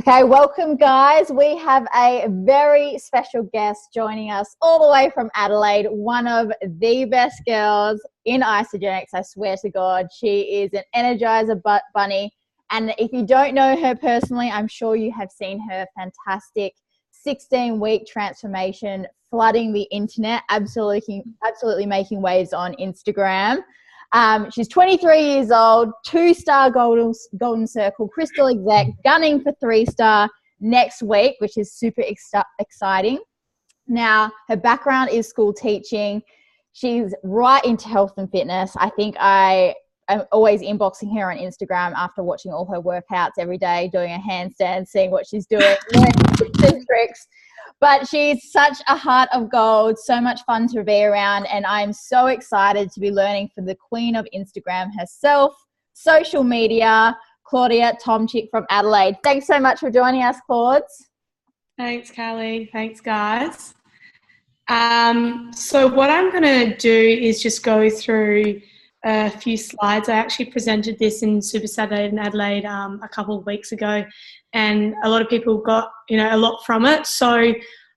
Okay, welcome guys. We have a very special guest joining us all the way from Adelaide, one of the best girls in Isagenix, I swear to God. She is an Energizer bunny, and if you don't know her personally, I'm sure you have seen her fantastic 16-week transformation flooding the internet, absolutely making waves on Instagram. She's 23 years old, 2-star golden circle, crystal exec, gunning for 3-star next week, which is super exciting. Now, her background is school teaching. She's right into health and fitness. I think I'm always inboxing her on Instagram after watching all her workouts every day, doing a handstand, seeing what she's doing, learning tricks. But she's such a heart of gold, so much fun to be around, and I'm so excited to be learning from the queen of Instagram herself, social media, Claudia Tomcyzk from Adelaide. Thanks so much for joining us, Claude. Thanks, Callie. Thanks, guys. So what I'm going to do is just go through a few slides. I actually presented this in Super Saturday in Adelaide a couple of weeks ago, and a lot of people got a lot from it. So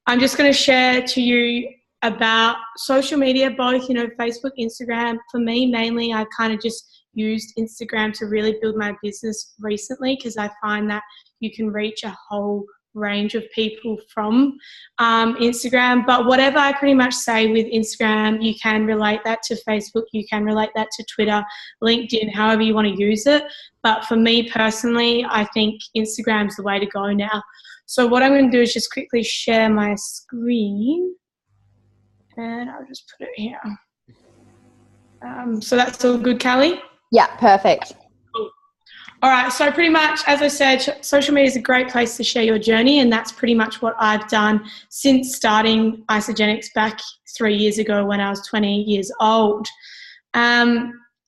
I'm just going to share to you about social media, both Facebook, Instagram. For me, mainly, I kind of just used Instagram to really build my business recently, because I find that you can reach a whole range of people from Instagram. But whatever I pretty much say with Instagram, you can relate that to Facebook, you can relate that to Twitter, LinkedIn, however you want to use it. But for me personally, I think Instagram's the way to go now. So what I'm going to do is just quickly share my screen, and I'll just put it here. So that's all good, Callie? Yeah, perfect. All right, so pretty much, as I said, social media is a great place to share your journey, and that's pretty much what I've done since starting Isagenix back 3 years ago when I was 20 years old.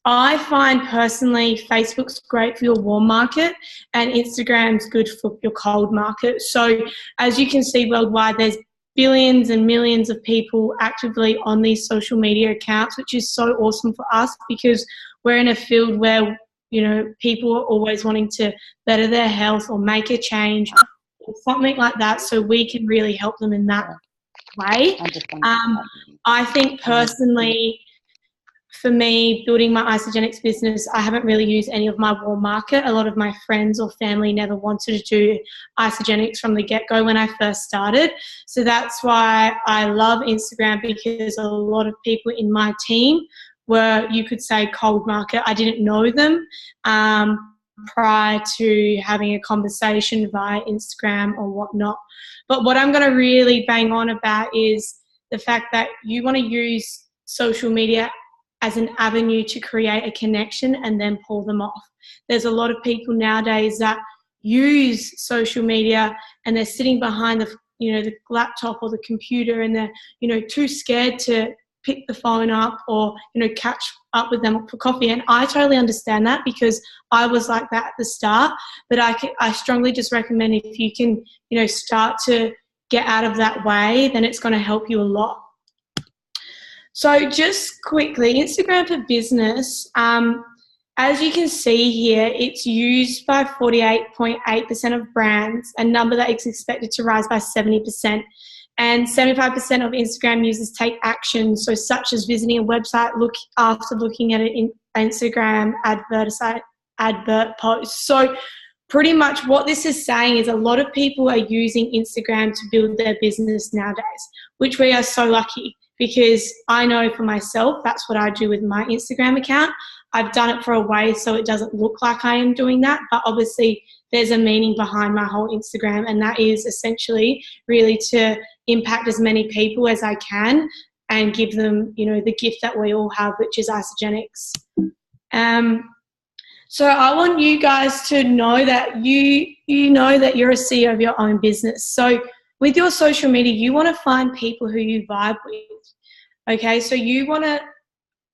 I find personally Facebook's great for your warm market and Instagram's good for your cold market. So as you can see worldwide, there's billions and millions of people actively on these social media accounts, which is so awesome for us because we're in a field where people are always wanting to better their health or make a change or something like that, so we can really help them in that way. I think personally, for me, building my Isagenix business, I haven't really used any of my warm market. A lot of my friends or family never wanted to do Isagenix from the get-go when I first started. So that's why I love Instagram, because a lot of people in my team were, you could say, cold market. I didn't know them prior to having a conversation via Instagram or whatnot. But what I'm going to really bang on about is the fact that you want to use social media as an avenue to create a connection and then pull them off. There's a lot of people nowadays that use social media and they're sitting behind the laptop or the computer, and they're too scared to pick the phone up or catch up with them for coffee. And I totally understand that, because I was like that at the start. But I strongly just recommend, if you can start to get out of that way, then it's going to help you a lot. So just quickly, Instagram for business, as you can see here, it's used by 48.8% of brands, a number that is expected to rise by 70%. And 75% of Instagram users take action, so such as visiting a website after looking at an Instagram advert post. So pretty much what this is saying is a lot of people are using Instagram to build their business nowadays, which we are so lucky, because I know for myself that's what I do with my Instagram account. I've done it for a way so it doesn't look like I am doing that, but obviously there's a meaning behind my whole Instagram, and that is essentially really to impact as many people as I can and give them, the gift that we all have, which is Isagenix. So I want you guys to know that you know that you're a CEO of your own business. So with your social media, you want to find people who you vibe with. Okay, so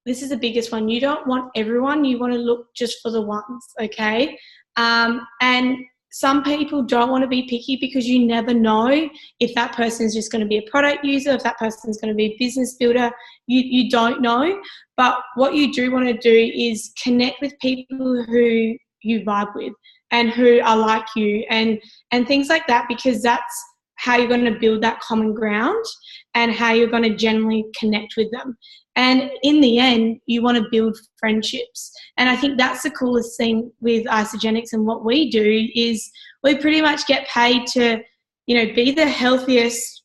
this is the biggest one. You don't want everyone. You want to look just for the ones, okay? And some people don't want to be picky, because you never know if that person is just going to be a product user, if that person is going to be a business builder. You don't know. But what you do want to do is connect with people who you vibe with and who are like you, and things like that, because that's how you're going to build that common ground and how you're going to genuinely connect with them. And in the end, you want to build friendships. And I think that's the coolest thing with Isagenix, and what we do is we pretty much get paid to, be the healthiest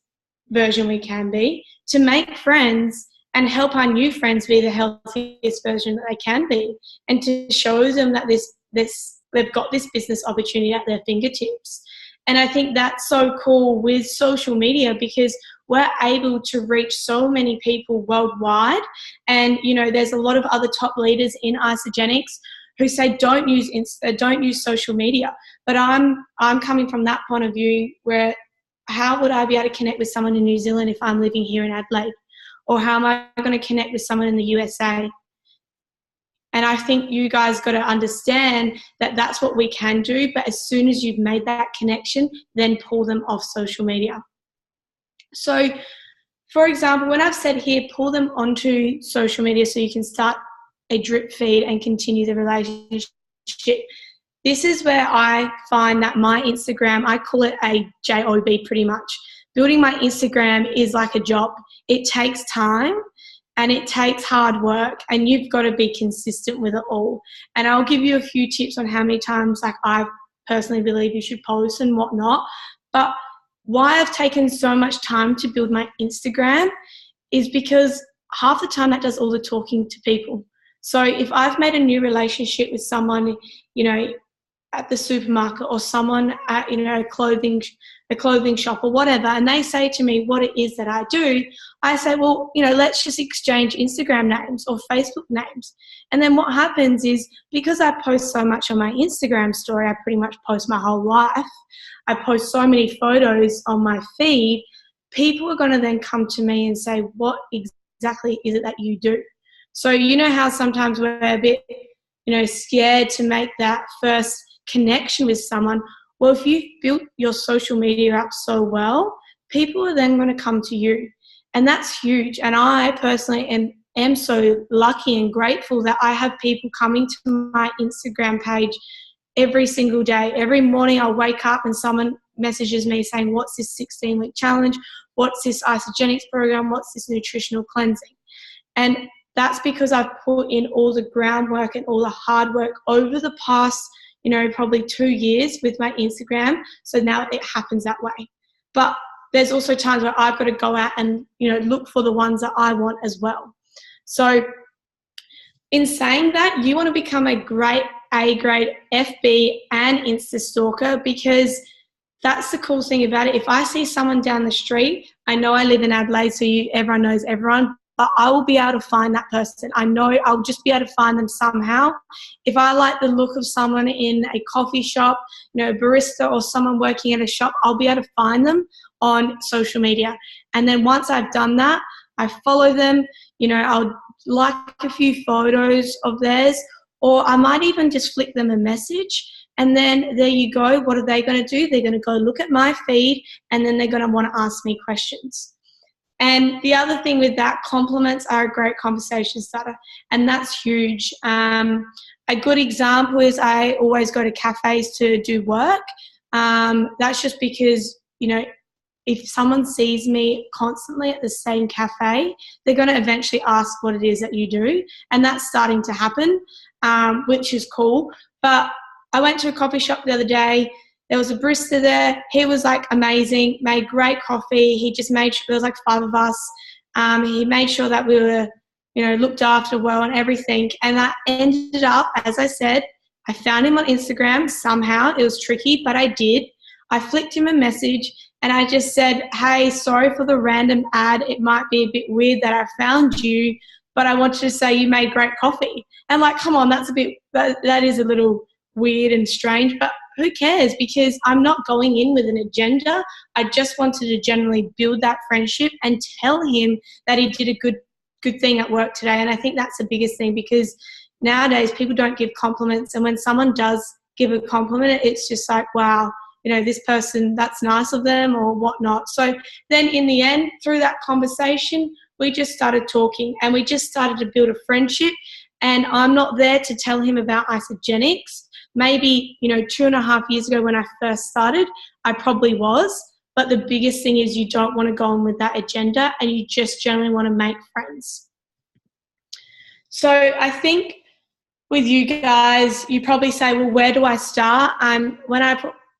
version we can be, to make friends and help our new friends be the healthiest version that they can be, and to show them that they've got this business opportunity at their fingertips. And I think that's so cool with social media, because we're able to reach so many people worldwide. And, there's a lot of other top leaders in Isagenix who say don't use social media. But I'm coming from that point of view, where how would I be able to connect with someone in New Zealand if I'm living here in Adelaide? Or how am I going to connect with someone in the USA? And I think you guys got to understand that that's what we can do. But as soon as you've made that connection, then pull them off social media. So, for example, when I've said here, pull them onto social media so you can start a drip feed and continue the relationship, this is where I find that my Instagram, I call it a job pretty much. Building my Instagram is like a job. It takes time and it takes hard work, and you've got to be consistent with it all. And I'll give you a few tips on how many times I personally believe you should post and whatnot. But why I've taken so much time to build my Instagram is because half the time that does all the talking to people. So if I've made a new relationship with someone, at the supermarket, or someone at, a clothing shop or whatever, and they say to me what it is that I do, I say, well, let's just exchange Instagram names or Facebook names. And then what happens is, because I post so much on my Instagram story, I pretty much post my whole life, I post so many photos on my feed, people are going to then come to me and say, what exactly is it that you do? So how sometimes we're a bit, scared to make that first connection with someone. Well, if you've built your social media up so well, people are then going to come to you. And that's huge. And I personally am so lucky and grateful that I have people coming to my Instagram page every single day. Every morning I'll wake up and someone messages me saying, what's this 16-week challenge? What's this Isagenix program? What's this nutritional cleansing? And that's because I've put in all the groundwork and all the hard work over the past, probably 2 years with my Instagram. So now it happens that way. But there's also times where I've got to go out and, look for the ones that I want as well. So in saying that, you want to become a great A-grade FB and Insta stalker, because that's the cool thing about it. If I see someone down the street, I know I live in Adelaide, so everyone knows everyone, but I will be able to find that person. I know I'll just be able to find them somehow. If I like the look of someone in a coffee shop, a barista or someone working at a shop, I'll be able to find them on social media. And then once I've done that, I follow them, I'll like a few photos of theirs, or I might even just flick them a message. And then there you go. What are they going to do? They're going to go look at my feed, and then they're going to want to ask me questions. And the other thing with that, compliments are a great conversation starter, and that's huge. A good example is I always go to cafes to do work. That's just because, if someone sees me constantly at the same cafe, they're going to eventually ask what it is that you do, and that's starting to happen, which is cool. But I went to a coffee shop the other day. There was a barista there. He was amazing, made great coffee. He just made sure, there was 5 of us. He made sure that we were, looked after well and everything. And that ended up, as I said, I found him on Instagram somehow. It was tricky, but I did. I flicked him a message and I just said, hey, sorry for the random ad. It might be a bit weird that I found you, but I wanted to say you made great coffee. And come on, that is a little weird and strange, but who cares? Because I'm not going in with an agenda. I just wanted to generally build that friendship and tell him that he did a good thing at work today. And I think that's the biggest thing, because nowadays people don't give compliments, and when someone does give a compliment, it's just wow, this person, that's nice of them or whatnot. So then in the end, through that conversation, we just started talking and we just started to build a friendship. And I'm not there to tell him about Isagenix. maybe, 2.5 years ago when I first started, I probably was. But the biggest thing is you don't want to go on with that agenda, and you just generally want to make friends. So I think with you guys, you probably say, well, where do I start?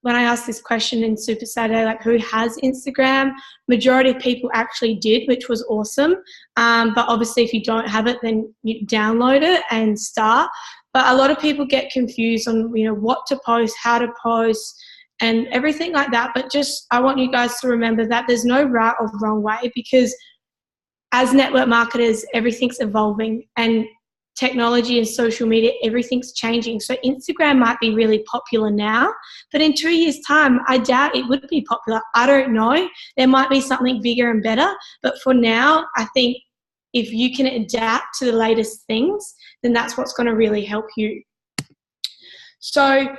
When I asked this question in Super Saturday, like who has Instagram, majority of people actually did, which was awesome. But obviously if you don't have it, then you download it and start. But a lot of people get confused on, what to post, how to post, and everything like that. But just, I want you guys to remember that there's no right or wrong way, because as network marketers, everything's evolving, and technology and social media, everything's changing. So Instagram might be really popular now, but in 2 years' time, I doubt it would be popular. I don't know. There might be something bigger and better. But for now, I think if you can adapt to the latest things, then that's what's going to really help you. So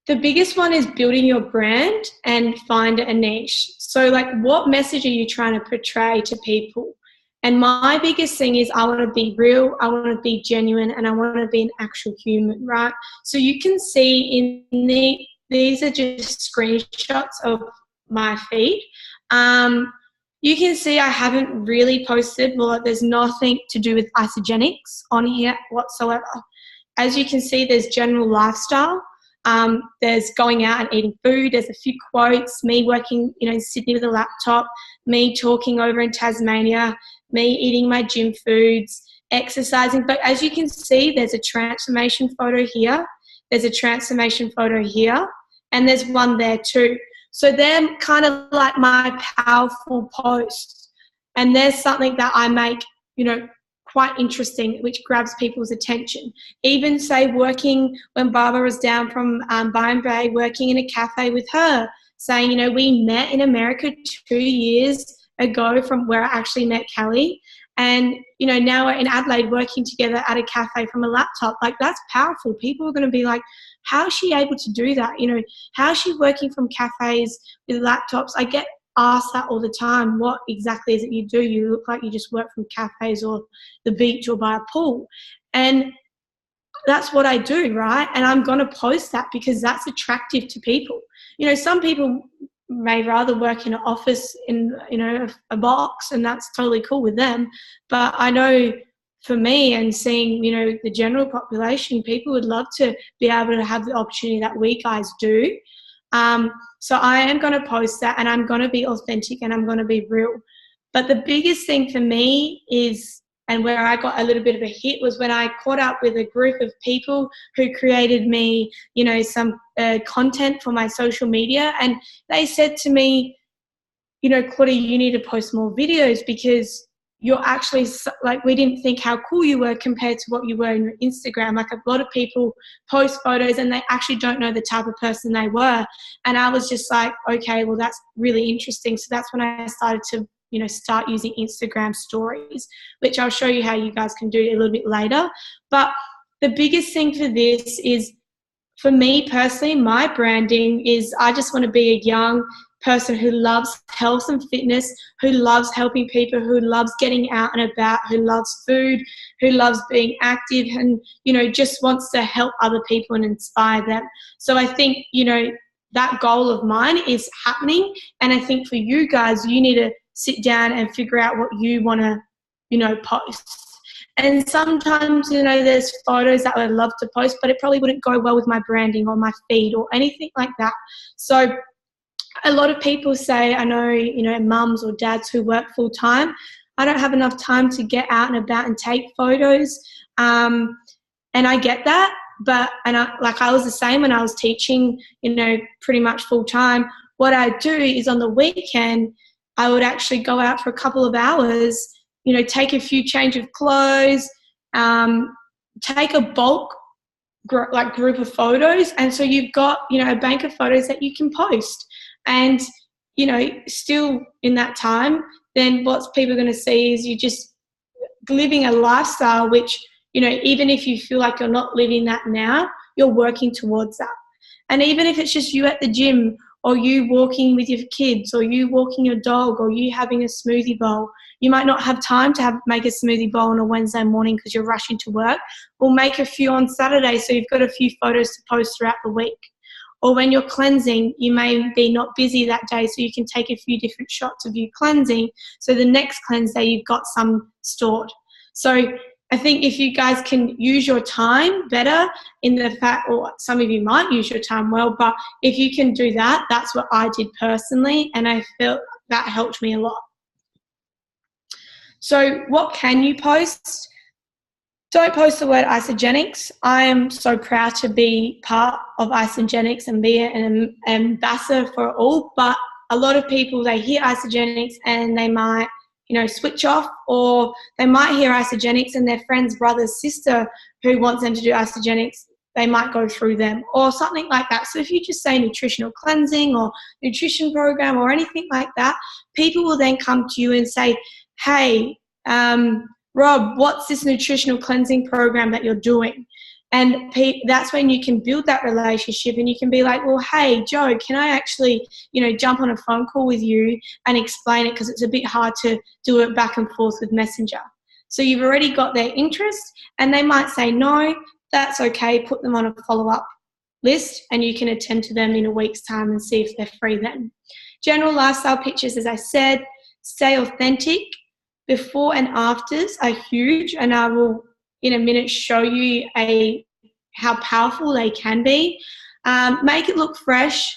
the biggest one is building your brand and find a niche. So like, what message are you trying to portray to people? And my biggest thing is I want to be real, I want to be genuine, and I want to be an actual human, right? So you can see these are just screenshots of my feed. You can see I haven't really posted, there's nothing to do with Isagenix on here whatsoever. As you can see, there's general lifestyle. There's going out and eating food. There's a few quotes, me working, in Sydney with a laptop, me talking over in Tasmania, me eating my gym foods, exercising. But as you can see, there's a transformation photo here. There's a transformation photo here. And there's one there too. So they're kind of like my powerful posts. And there's something that I make, quite interesting, which grabs people's attention. Even say working when Barbara was down from Byron Bay, working in a cafe with her, saying, we met in America 2 years ago from where I actually met Kelly. And, now we're in Adelaide working together at a cafe from a laptop. Like, that's powerful. People are going to be like, how is she able to do that? How is she working from cafes with laptops? I get asked that all the time. What exactly is it you do? You look like you just work from cafes or the beach or by a pool. And that's what I do, right? And I'm going to post that because that's attractive to people. Some people may rather work in an office in, a box, and that's totally cool with them. But I know for me, and seeing, the general population, people would love to be able to have the opportunity that we guys do. So I am going to post that, and I'm going to be authentic, and I'm going to be real. But the biggest thing for me is, and where I got a little bit of a hit, was when I caught up with a group of people who created me, some content for my social media. And they said to me, Claudia, you need to post more videos because you're actually, like, we didn't think how cool you were compared to what you were in your Instagram. Like, a lot of people post photos and they actually don't know the type of person they were. And I was just like, okay, well, that's really interesting. So that's when I started to, start using Instagram stories, which I'll show you how you guys can do a little bit later. But the biggest thing for this is, for me personally, my branding is, I just want to be a young person who loves health and fitness, who loves helping people, who loves getting out and about, who loves food, who loves being active, and, just wants to help other people and inspire them. So I think, that goal of mine is happening. And I think for you guys, you need to sit down and figure out what you want to, post. And sometimes, there's photos that I would love to post, but it probably wouldn't go well with my branding or my feed or anything like that. So a lot of people say, I know, mums or dads who work full time, I don't have enough time to get out and about and take photos. And I get that. But, I was the same when I was teaching, pretty much full time. What I do is on the weekend, I would actually go out for a couple of hours, take a few change of clothes, take a bulk group of photos. And so you've got, a bank of photos that you can post. And, still in that time, then what people are going to see is you just living a lifestyle which, even if you feel like you're not living that now, you're working towards that. And even if it's just you at the gym or you walking with your kids, or you walking your dog, or you having a smoothie bowl. You might not have time to make a smoothie bowl on a Wednesday morning because you're rushing to work. We'll make a few on Saturday so you've got a few photos to post throughout the week. Or when you're cleansing, you may be not busy that day, so you can take a few different shots of you cleansing. So the next cleanse day, you've got some stored. So I think if you guys can use your time better in the fact, or some of you might use your time well, but if you can do that, that's what I did personally, and I felt that helped me a lot. So what can you post? Don't post the word Isagenix. I am so proud to be part of Isagenix and be an ambassador for it all, but a lot of people, they hear Isagenix and they might, switch off, or they might hear Isagenix and their friend's brother's sister who wants them to do Isagenix, they might go through them or something like that. So if you just say nutritional cleansing or nutrition program or anything like that, people will then come to you and say, hey, Rob, what's this nutritional cleansing program that you're doing? And that's when you can build that relationship, and you can be like, well, hey, Joe, can I actually, jump on a phone call with you and explain it, because it's a bit hard to do it back and forth with Messenger. So you've already got their interest, and they might say no, that's okay, put them on a follow-up list, and you can attend to them in a week's time and see if they're free then. General lifestyle pictures, as I said, stay authentic. Before and afters are huge, and I will in a minute show you how powerful they can be. Make it look fresh.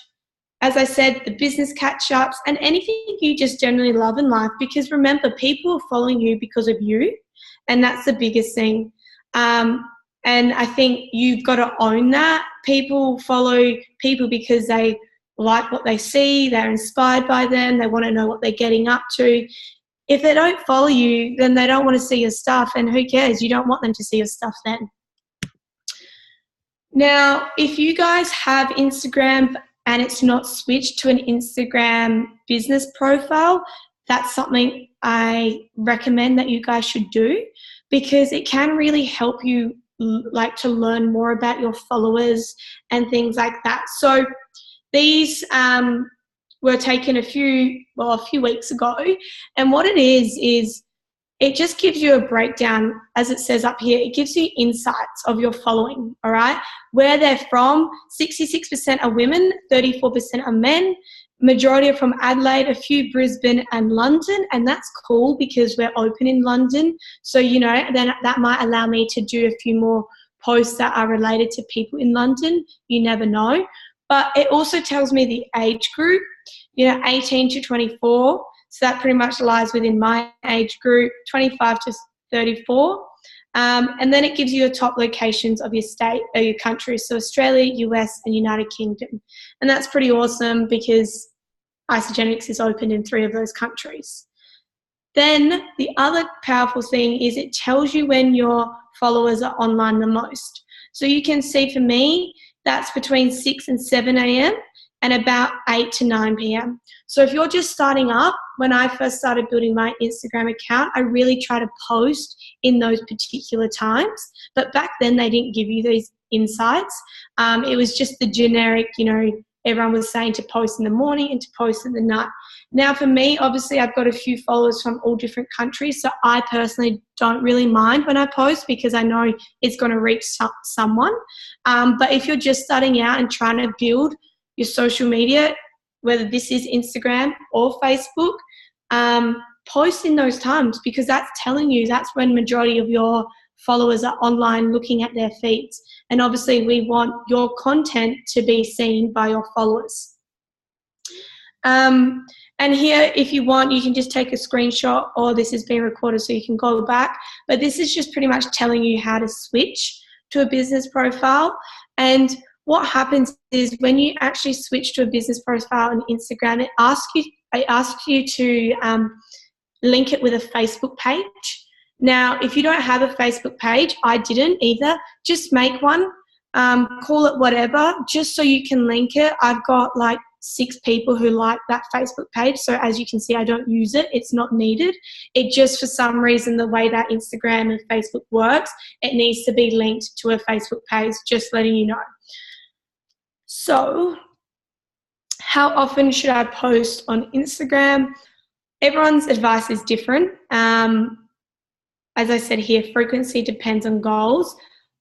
As I said, the business catch-ups and anything you just generally love in life, because remember, people are following you because of you, and that's the biggest thing. And I think you've got to own that. People follow people because they like what they see, they're inspired by them, they want to know what they're getting up to. If they don't follow you, then they don't want to see your stuff, and who cares? You don't want them to see your stuff then. Now, if you guys have Instagram and it's not switched to an Instagram business profile, that's something I recommend that you guys should do, because it can really help you to learn more about your followers and things like that. So these were taken a few weeks ago, and what it is it just gives you a breakdown, as it says up here. It gives you insights of your following, all right, where they're from. 66% are women, 34% are men, majority are from Adelaide, a few Brisbane and London, and that's cool because we're open in London, so then that might allow me to do a few more posts that are related to people in London. You never know. But it also tells me the age group, 18 to 24. So that pretty much lies within my age group, 25 to 34. And then it gives you your top locations of your state or your country. So Australia, US, and United Kingdom. And that's pretty awesome because Isagenix is open in 3 of those countries. Then the other powerful thing is it tells you when your followers are online the most. So you can see, for me, that's between 6 and 7 a.m. and about 8 to 9 p.m. So if you're just starting up, when I first started building my Instagram account, I really try to post in those particular times. But back then they didn't give you these insights. It was just the generic, everyone was saying to post in the morning and to post in the night. Now for me, obviously I've got a few followers from all different countries, so I personally don't really mind when I post because I know it's going to reach someone. But if you're just starting out and trying to build your social media, whether this is Instagram or Facebook, post in those times, because that's telling you that's when majority of your followers are online looking at their feeds. And obviously we want your content to be seen by your followers. And here, if you want, you can just take a screenshot, or this is being recorded so you can go back. But this is just pretty much telling you how to switch to a business profile. And what happens is when you actually switch to a business profile on Instagram, it asks you to link it with a Facebook page. Now, if you don't have a Facebook page, I didn't either, just make one, call it whatever, just so you can link it. I've got 6 people who like that Facebook page. So as you can see, I don't use it. It's not needed. It just, for some reason, the way that Instagram and Facebook works, it needs to be linked to a Facebook page, just letting you know. So How often should I post on Instagram? Everyone's advice is different. As I said here, frequency depends on goals.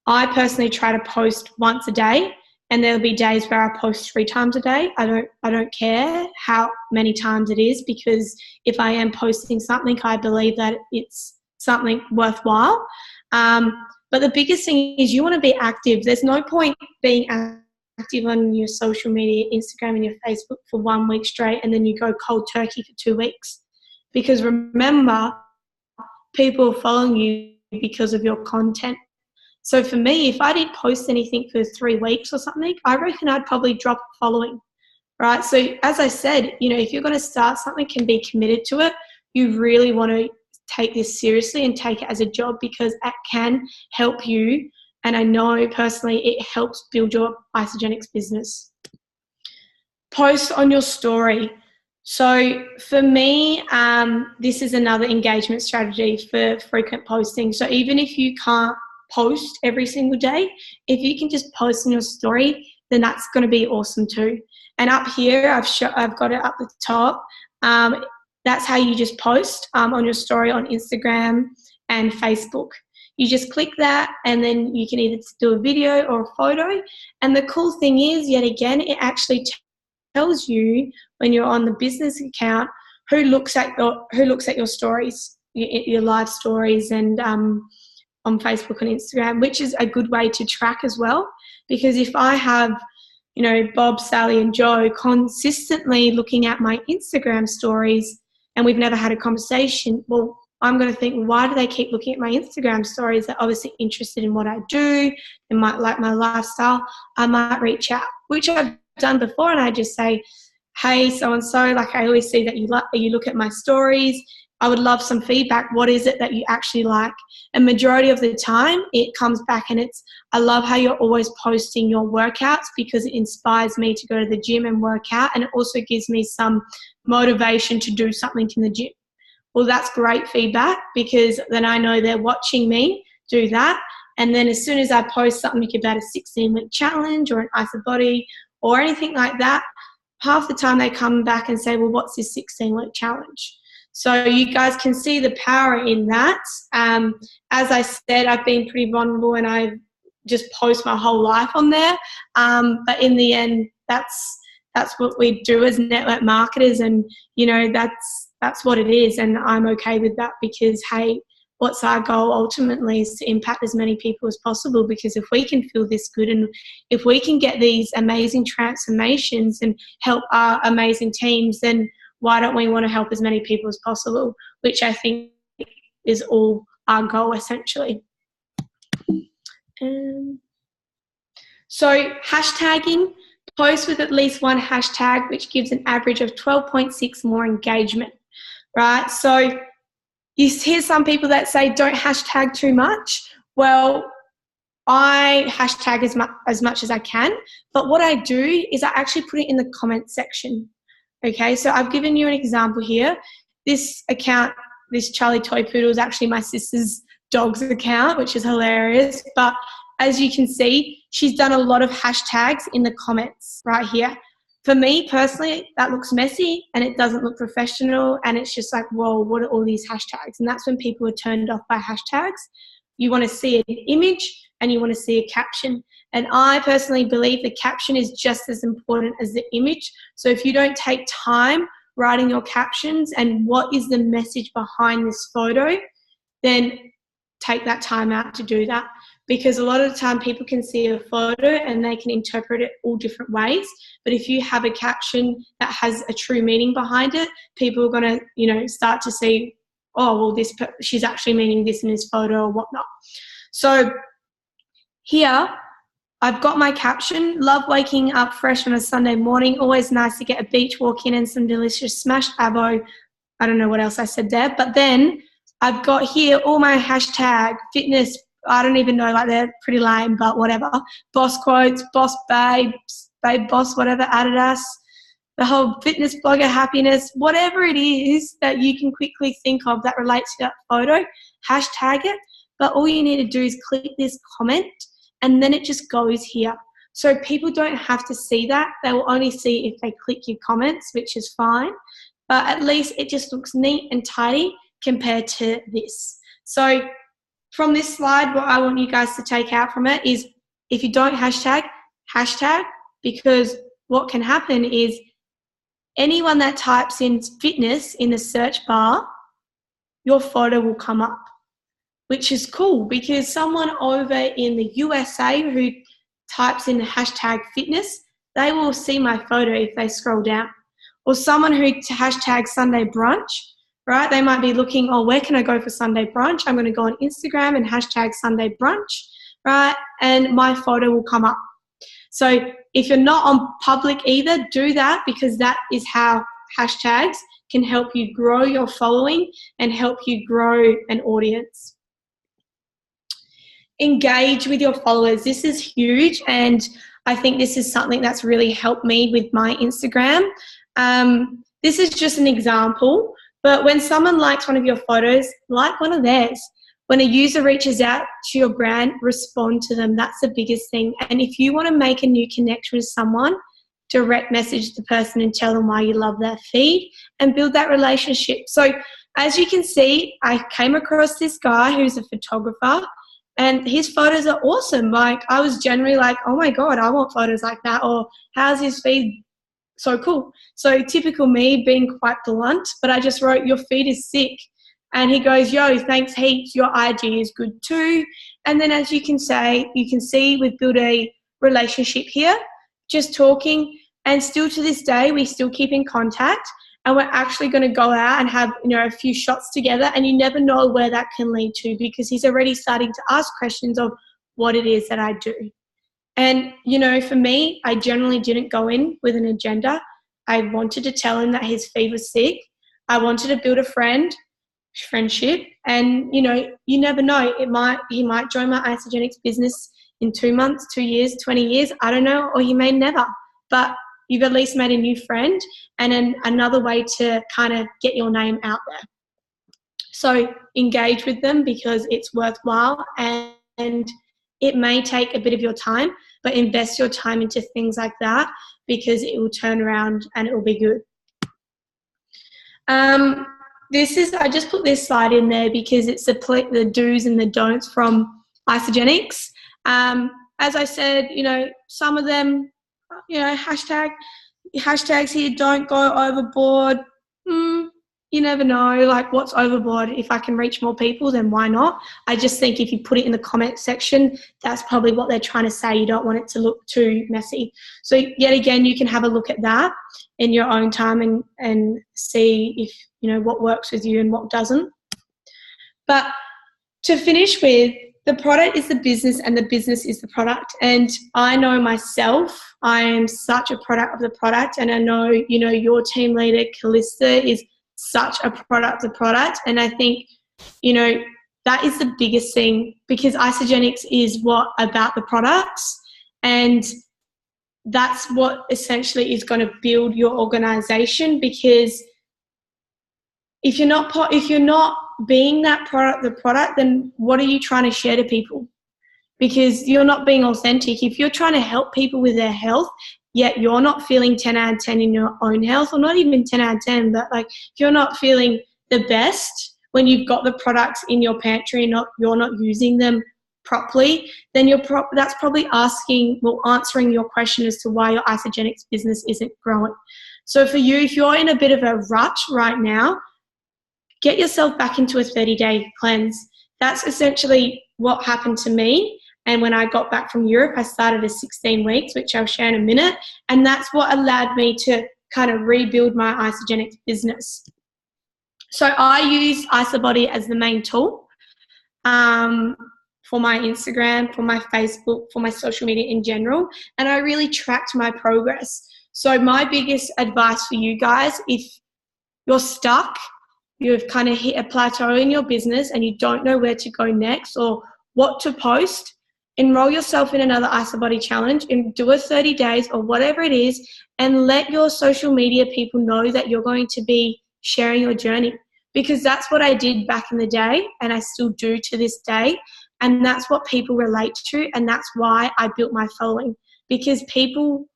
I personally try to post once a day, and there'll be days where I post 3 times a day. I don't care how many times it is, because if I am posting something, I believe that it's something worthwhile. But the biggest thing is you want to be active. There's no point being active on your social media, Instagram and your Facebook for 1 week straight, and then you go cold turkey for 2 weeks. Because remember, people are following you because of your content. So for me, if I didn't post anything for 3 weeks or something, I reckon I'd probably drop following, right? So as I said, if you're going to start something and be committed to it, you really want to take this seriously and take it as a job, because it can help you. And I know personally it helps build your Isagenix business. Post on your story. So for me, this is another engagement strategy for frequent posting. So even if you can't post every single day, if you can just post in your story, then that's going to be awesome too. And up here, I've got it up the top. That's how you just post on your story on Instagram and Facebook. You just click that, and then you can either do a video or a photo. And the cool thing is, yet again, it actually tells you when you're on the business account who looks at your stories, your live stories, and on Facebook and Instagram, which is a good way to track as well. Because if I have, Bob, Sally, and Joe consistently looking at my Instagram stories, and we've never had a conversation, well, I'm going to think, why do they keep looking at my Instagram stories? They're obviously interested in what I do. They might like my lifestyle. I might reach out, which I've done before, and I just say, hey, so-and-so, like I always see that you look at my stories. I would love some feedback. What is it that you actually like? And majority of the time it comes back and it's, I love how you're always posting your workouts, because it inspires me to go to the gym and work out, and it also gives me some motivation to do something in the gym. Well, that's great feedback, because then I know they're watching me do that. And then as soon as I post something about a 16-week challenge or an ISA body or anything like that, half the time they come back and say, well, what's this 16-week challenge? So you guys can see the power in that. As I said, I've been pretty vulnerable, and I just post my whole life on there. But in the end, that's what we do as network marketers, and that's what it is. And I'm okay with that, because hey, what's our goal ultimately is to impact as many people as possible. Because if we can feel this good, and if we can get these amazing transformations and help our amazing teams, then why don't we want to help as many people as possible, which I think is all our goal essentially. So hashtagging, post with at least one hashtag, which gives an average of 12.6 more engagement, right? So you hear some people that say don't hashtag too much. Well, I hashtag as much as I can, but what I do is I actually put it in the comment section. Okay, so I've given you an example here. This account, this Charlie Toy Poodle, is actually my sister's dog's account, which is hilarious. But as you can see, she's done a lot of hashtags in the comments right here. For me personally, that looks messy and it doesn't look professional, and it's just like, whoa, what are all these hashtags? And that's when people are turned off by hashtags. You want to see an image and you want to see a caption. And I personally believe the caption is just as important as the image. So if you don't take time writing your captions and what is the message behind this photo, then take that time out to do that. Because a lot of the time people can see a photo and they can interpret it all different ways. But if you have a caption that has a true meaning behind it, people are going to, start to see, oh, well, she's actually meaning this in this photo or whatnot. So here, I've got my caption, love waking up fresh on a Sunday morning. Always nice to get a beach walk in and some delicious smashed avo. I don't know what else I said there. But then I've got here all my hashtag fitness. I don't even know, like they're pretty lame, but whatever. Boss quotes, boss babes, babe boss, whatever, Adidas, the whole fitness blogger happiness, whatever it is that you can quickly think of that relates to that photo, hashtag it. But all you need to do is click this comment, and then it just goes here. So people don't have to see that. They will only see if they click your comments, which is fine. But at least it just looks neat and tidy compared to this. So from this slide, what I want you guys to take out from it is, if you don't hashtag, hashtag, because what can happen is anyone that types in fitness in the search bar, your photo will come up, which is cool, because someone over in the USA who types in the hashtag fitness, they will see my photo if they scroll down. Or someone who hashtag Sunday brunch, right? They might be looking, oh, where can I go for Sunday brunch? I'm going to go on Instagram and hashtag Sunday brunch, right? And my photo will come up. So if you're not on public either, do that, because that is how hashtags can help you grow your following and help you grow an audience. Engage with your followers. This is huge, and I think this is something that's really helped me with my Instagram. This is just an example, but when someone likes one of your photos, like one of theirs. When a user reaches out to your brand, respond to them. That's the biggest thing. And if you want to make a new connection with someone, direct message the person and tell them why you love their feed and build that relationship. So as you can see, I came across this guy who's a photographer, and his photos are awesome. Like, I was generally like, oh my God, I want photos like that. Or how's his feed? So cool. So typical me, being quite blunt, but I just wrote, your feed is sick. And he goes, yo, thanks heaps, your IG is good too. And then as you can see we've built a relationship here, just talking. And still to this day, we still keep in contact. And we're actually going to go out and have, a few shots together. And you never know where that can lead to, because he's already starting to ask questions of what it is that I do. And, for me, I generally didn't go in with an agenda. I wanted to tell him that his feed was sick. I wanted to build a friendship, and, you never know. He might join my Isagenix business in 2 months, 2 years, 20 years. I don't know, or he may never. But you've at least made a new friend and another way to kind of get your name out there. So engage with them, because it's worthwhile, and it may take a bit of your time, but invest your time into things like that, because it will turn around and it will be good. I just put this slide in there because it's the do's and the don'ts from Isagenix. As I said, some of them, hashtags here, don't go overboard. You never know, like, what's overboard. If I can reach more people, then why not? I just think if you put it in the comment section, that's probably what they're trying to say. You don't want it to look too messy. So yet again, you can have a look at that in your own time and see if, what works with you and what doesn't. But to finish with, the product is the business and the business is the product. And I know myself, I am such a product of the product. And I know, your team leader, Callista, is such a product of product. And I think, that is the biggest thing, because Isagenix is about the products, and that's what essentially is going to build your organization. Because if you're not being that product, the product, then what are you trying to share to people? Because you're not being authentic. If you're trying to help people with their health, yet you're not feeling 10 out of 10 in your own health, or not even 10 out of 10, but like, if you're not feeling the best when you've got the products in your pantry and you're not using them properly, then that's probably answering your question as to why your Isagenix business isn't growing. So for you, if you're in a bit of a rut right now, get yourself back into a 30-day cleanse. That's essentially what happened to me. And when I got back from Europe, I started a 16 weeks, which I'll share in a minute. And that's what allowed me to kind of rebuild my Isagenix business. So I use IsaBody as the main tool for my Instagram, for my Facebook, for my social media in general. And I really tracked my progress. So my biggest advice for you guys, if you're stuck, you've kind of hit a plateau in your business and you don't know where to go next or what to post, enroll yourself in another IsaBody challenge and do a 30 days or whatever it is, and let your social media people know that you're going to be sharing your journey, because that's what I did back in the day and I still do to this day. And that's what people relate to, and that's why I built my following, because people,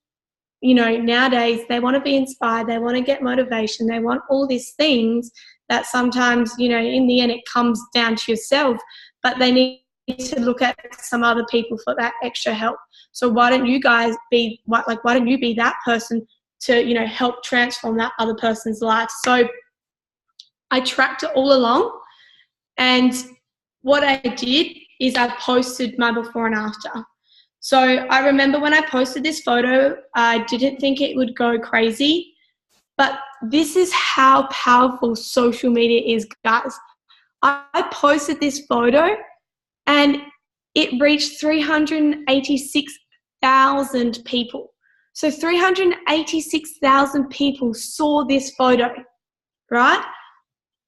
you know, nowadays they want to be inspired, they want to get motivation, they want all these things that sometimes, you know, in the end it comes down to yourself, but they need to look at some other people for that extra help. So why don't you guys be why don't you be that person to, you know, help transform that other person's life? So I tracked it all along, and what I did is I posted my before and after. So I remember when I posted this photo, I didn't think it would go crazy, but this is how powerful social media is, guys. I posted this photo and it reached 386,000 people. So 386,000 people saw this photo, right?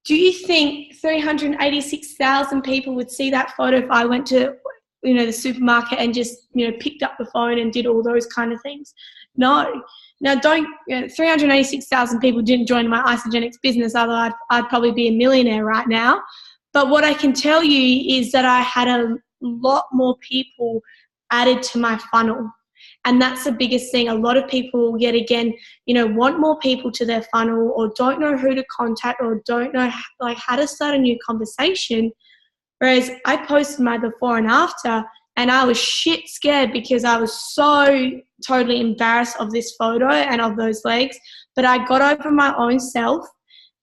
Do you think 386,000 people would see that photo if I went to, you know, the supermarket and just, you know, picked up the phone and did all those kind of things? No. Now, 386,000 people didn't join my Isagenix business, otherwise I'd probably be a millionaire right now. But what I can tell you is that I had a lot more people added to my funnel. And that's the biggest thing. A lot of people, yet again, you know, want more people to their funnel, or don't know who to contact, or don't know like how to start a new conversation. Whereas I posted my before and after, and I was shit scared because I was so totally embarrassed of this photo and of those legs. But I got over my own self,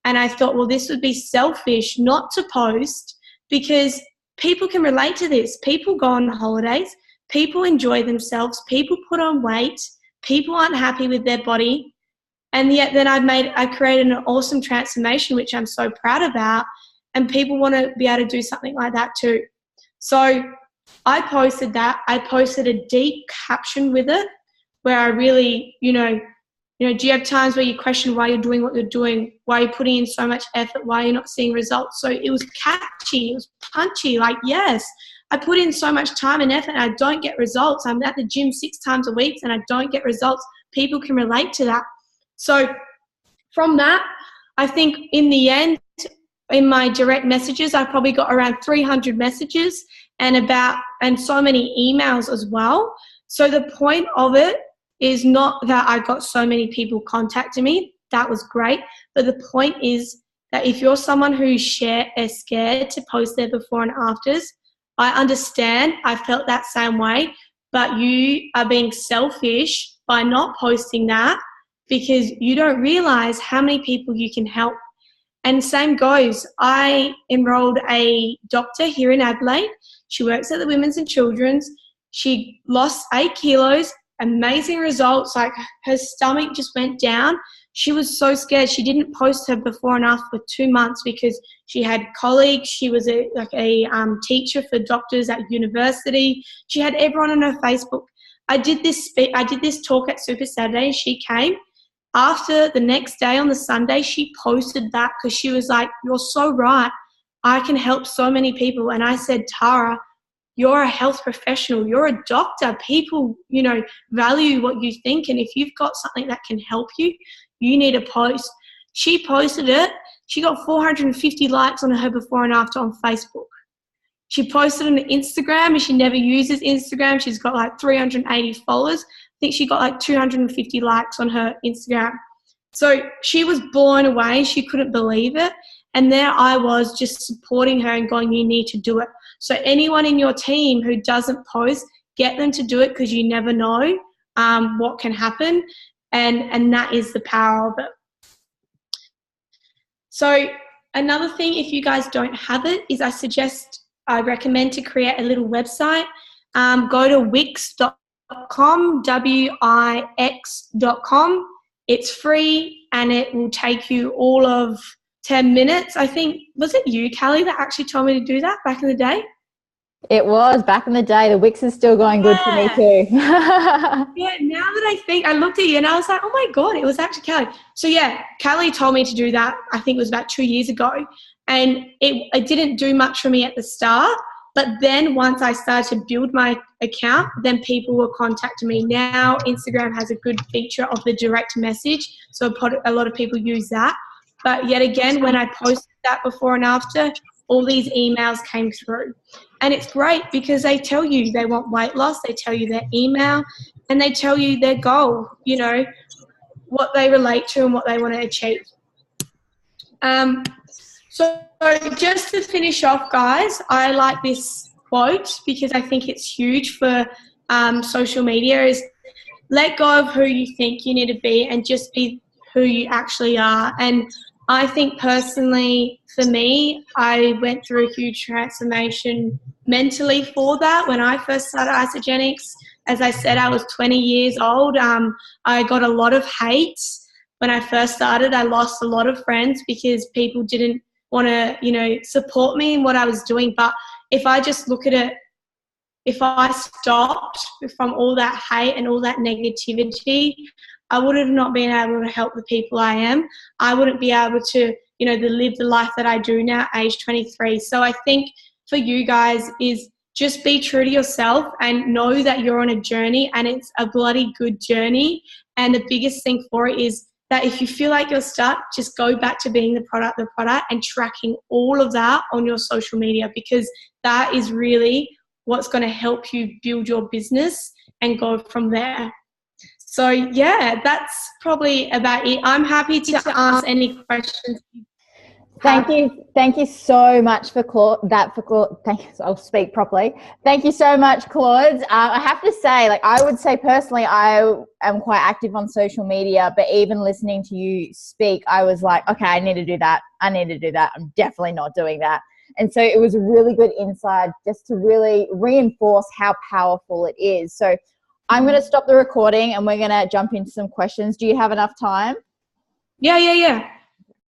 and I thought, well, this would be selfish not to post, because people can relate to this. People go on holidays. People enjoy themselves. People put on weight. People aren't happy with their body. And yet then I created an awesome transformation, which I'm so proud about. And people want to be able to do something like that too. So I posted that. I posted a deep caption with it where I really, you know, do you have times where you question why you're doing what you're doing? Why you're putting in so much effort? Why you're not seeing results? So it was catchy. It was punchy. Like, yes, I put in so much time and effort and I don't get results. I'm at the gym 6 times a week and I don't get results. People can relate to that. So from that, I think in the end, in my direct messages, I probably got around 300 messages and so many emails as well. So the point of it is not that I got so many people contacting me. That was great. But the point is that if you're someone who's scared to post their before and afters, I understand. I felt that same way. But you are being selfish by not posting that, because you don't realize how many people you can help. And same goes. I enrolled a doctor here in Adelaide. She works at the Women's and Children's. She lost 8 kilos, amazing results. Like, her stomach just went down. She was so scared. She didn't post her before and after for 2 months because she had colleagues. She was a teacher for doctors at university. She had everyone on her Facebook. I did this talk at Super Saturday. She came. After the next day on the Sunday, she posted that because she was like, "You're so right. I can help so many people." And I said, "Tara, you're a health professional. You're a doctor. People, you know, value what you think. And if you've got something that can help you, you need to post." She posted it. She got 450 likes on her before and after on Facebook. She posted on Instagram, and she never uses Instagram. She's got like 380 followers. I think she got like 250 likes on her Instagram. So she was blown away. She couldn't believe it. And there I was just supporting her and going, you need to do it. So anyone in your team who doesn't post, get them to do it, because you never know what can happen. And that is the power of it. So another thing, if you guys don't have it, is I recommend to create a little website. Go to wix.com, wix.com. It's free and it will take you all of 10 minutes. I think, was it you, Callie, that actually told me to do that back in the day? It was back in the day. The Wix is still going good for me too. Yeah, now that I think, I looked at you and I was like, oh my God, it was actually Callie. So yeah, Callie told me to do that. I think it was about 2 years ago. And it didn't do much for me at the start. But then once I started to build my account, then people were contacting me. Now Instagram has a good feature of the direct message. So a lot of people use that. But yet again, when I posted that before and after, all these emails came through. And it's great because they tell you they want weight loss. They tell you their email. and they tell you their goal, you know, what they relate to and what they want to achieve. So just to finish off, guys, I like this quote because I think it's huge for social media is let go of who you think you need to be and just be who you actually are. And I think personally, for me, I went through a huge transformation mentally for that when I first started Isagenix. As I said, I was 20 years old. I got a lot of hate when I first started. I lost a lot of friends because people didn't want to, you know, support me in what I was doing. But if I just look at it, if I stopped from all that hate and all that negativity, I would have not been able to help the people I am. I wouldn't be able to, you know, live the life that I do now, age 23. So I think for you guys is just be true to yourself and know that you're on a journey and it's a bloody good journey. And the biggest thing for it is that if you feel like you're stuck, just go back to being the product and tracking all of that on your social media, because that is really what's going to help you build your business and go from there. So yeah, that's probably about it. I'm happy to answer any questions. Thank you so much for thank you. I'll speak properly. Thank you so much, Claude. I have to say, like, I would say personally, I am quite active on social media, but even listening to you speak, I was like, okay, I need to do that. I'm definitely not doing that. And so it was a really good insight just to really reinforce how powerful it is. So I'm going to stop the recording and we're going to jump into some questions. Do you have enough time? Yeah.